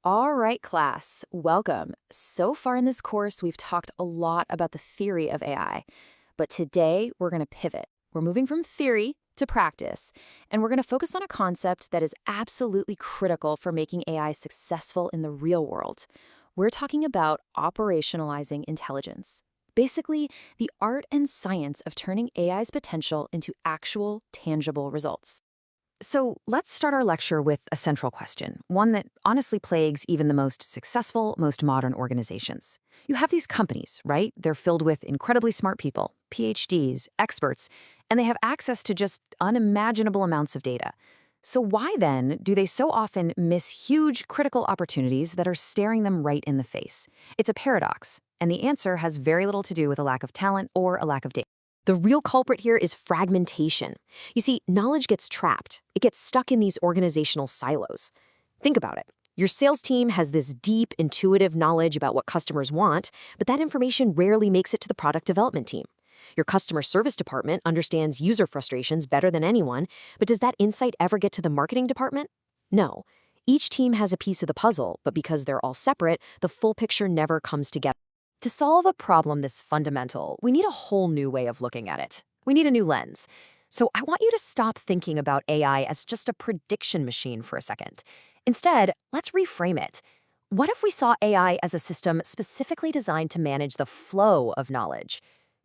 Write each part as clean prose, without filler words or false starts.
All right, class, welcome. So far in this course, we've talked a lot about the theory of AI, but today we're going to pivot. We're moving from theory to practice, and we're going to focus on a concept that is absolutely critical for making AI successful in the real world. We're talking about operationalizing intelligence. Basically, the art and science of turning AI's potential into actual, tangible results. So let's start our lecture with a central question, one that honestly plagues even the most successful, most modern organizations. You have these companies, right? They're filled with incredibly smart people, PhDs, experts, and they have access to just unimaginable amounts of data. So why then do they so often miss huge critical opportunities that are staring them right in the face? It's a paradox, and the answer has very little to do with a lack of talent or a lack of data. The real culprit here is fragmentation. You see, knowledge gets trapped. It gets stuck in these organizational silos. Think about it. Your sales team has this deep, intuitive knowledge about what customers want, but that information rarely makes it to the product development team. Your customer service department understands user frustrations better than anyone, but does that insight ever get to the marketing department? No. Each team has a piece of the puzzle, but because they're all separate, the full picture never comes together. To solve a problem this fundamental, we need a whole new way of looking at it. We need a new lens. So I want you to stop thinking about AI as just a prediction machine for a second. Instead, let's reframe it. What if we saw AI as a system specifically designed to manage the flow of knowledge?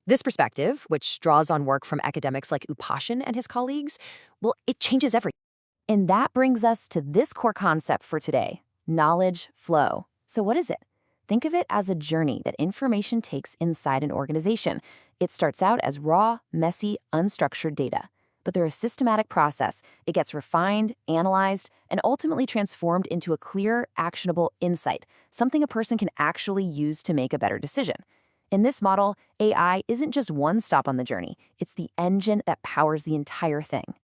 This perspective, which draws on work from academics like Upashin and his colleagues, well, it changes everything. And that brings us to this core concept for today, knowledge flow. So what is it? Think of it as a journey that information takes inside an organization. It starts out as raw, messy, unstructured data. But through a systematic process, it gets refined, analyzed, and ultimately transformed into a clear, actionable insight, something a person can actually use to make a better decision. In this model, AI isn't just one stop on the journey. It's the engine that powers the entire thing.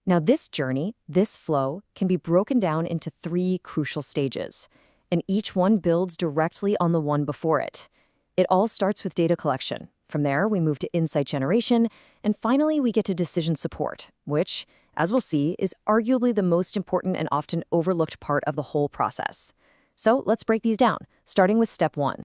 Now, this journey, this flow, can be broken down into three crucial stages, and each one builds directly on the one before it. It all starts with data collection. From there, we move to insight generation, and finally, we get to decision support, which, as we'll see, is arguably the most important and often overlooked part of the whole process. So let's break these down, starting with step one.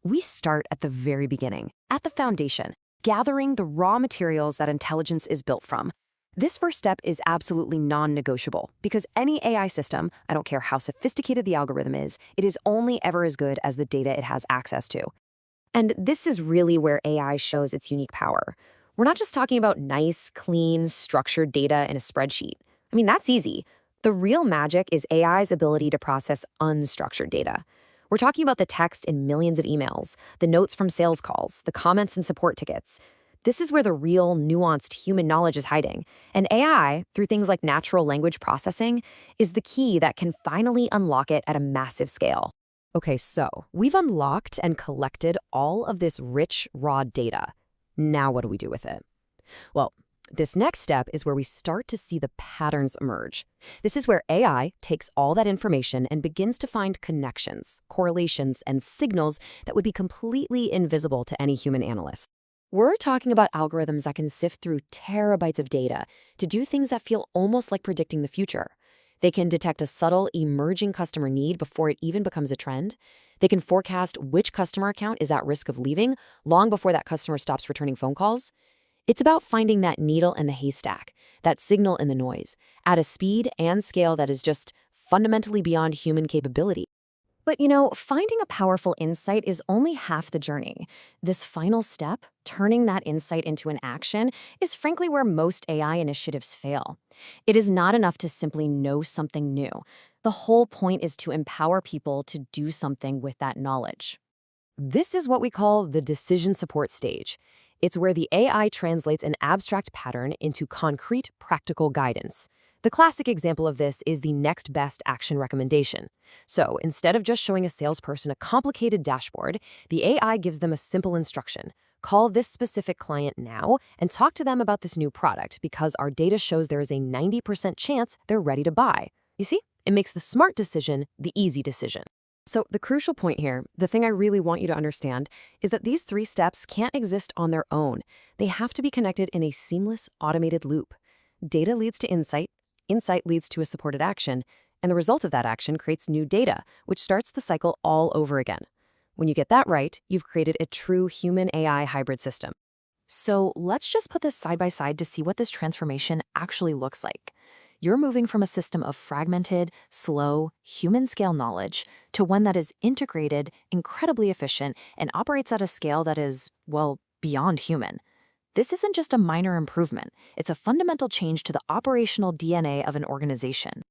We start at the very beginning, at the foundation, gathering the raw materials that intelligence is built from. This first step is absolutely non-negotiable because any AI system, I don't care how sophisticated the algorithm is, it is only ever as good as the data it has access to. And this is really where AI shows its unique power. We're not just talking about nice, clean, structured data in a spreadsheet. I mean, that's easy. The real magic is AI's ability to process unstructured data. We're talking about the text in millions of emails, the notes from sales calls, the comments in support tickets. This is where the real, nuanced human knowledge is hiding. And AI, through things like natural language processing, is the key that can finally unlock it at a massive scale. Okay, so we've unlocked and collected all of this rich, raw data. Now what do we do with it? Well, this next step is where we start to see the patterns emerge. This is where AI takes all that information and begins to find connections, correlations, and signals that would be completely invisible to any human analyst. We're talking about algorithms that can sift through terabytes of data to do things that feel almost like predicting the future. They can detect a subtle, emerging customer need before it even becomes a trend. They can forecast which customer account is at risk of leaving long before that customer stops returning phone calls. It's about finding that needle in the haystack, that signal in the noise, at a speed and scale that is just fundamentally beyond human capability. But finding a powerful insight is only half the journey. This final step, turning that insight into an action, is frankly where most AI initiatives fail. It is not enough to simply know something new. The whole point is to empower people to do something with that knowledge. This is what we call the decision support stage. It's where the AI translates an abstract pattern into concrete, practical guidance. The classic example of this is the next best action recommendation. So instead of just showing a salesperson a complicated dashboard, the AI gives them a simple instruction. Call this specific client now and talk to them about this new product because our data shows there is a 90% chance they're ready to buy. You see, it makes the smart decision the easy decision. So the crucial point here, the thing I really want you to understand, is that these three steps can't exist on their own. They have to be connected in a seamless, automated loop. Data leads to insight leads to a supported action, And the result of that action creates new data, which starts the cycle all over again. When you get that right, you've created a true human-AI hybrid system. So let's just put this side by side to see what this transformation actually looks like. You're moving from a system of fragmented, slow, human-scale knowledge to one that is integrated, incredibly efficient, and operates at a scale that is, well, beyond human. This isn't just a minor improvement. It's a fundamental change to the operational DNA of an organization.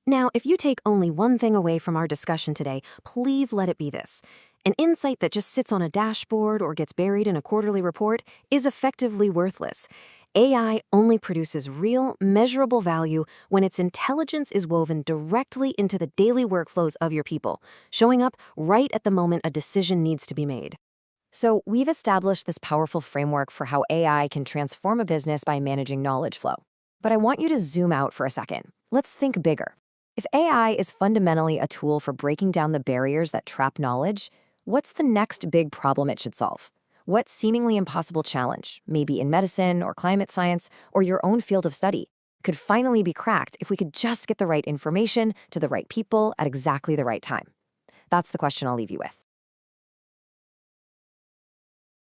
Now, if you take only one thing away from our discussion today, please let it be this. An insight that just sits on a dashboard or gets buried in a quarterly report is effectively worthless. AI only produces real, measurable value when its intelligence is woven directly into the daily workflows of your people, showing up right at the moment a decision needs to be made. So, we've established this powerful framework for how AI can transform a business by managing knowledge flow. But I want you to zoom out for a second. Let's think bigger. If AI is fundamentally a tool for breaking down the barriers that trap knowledge, what's the next big problem it should solve? What seemingly impossible challenge, maybe in medicine or climate science or your own field of study, could finally be cracked if we could just get the right information to the right people at exactly the right time? That's the question I'll leave you with.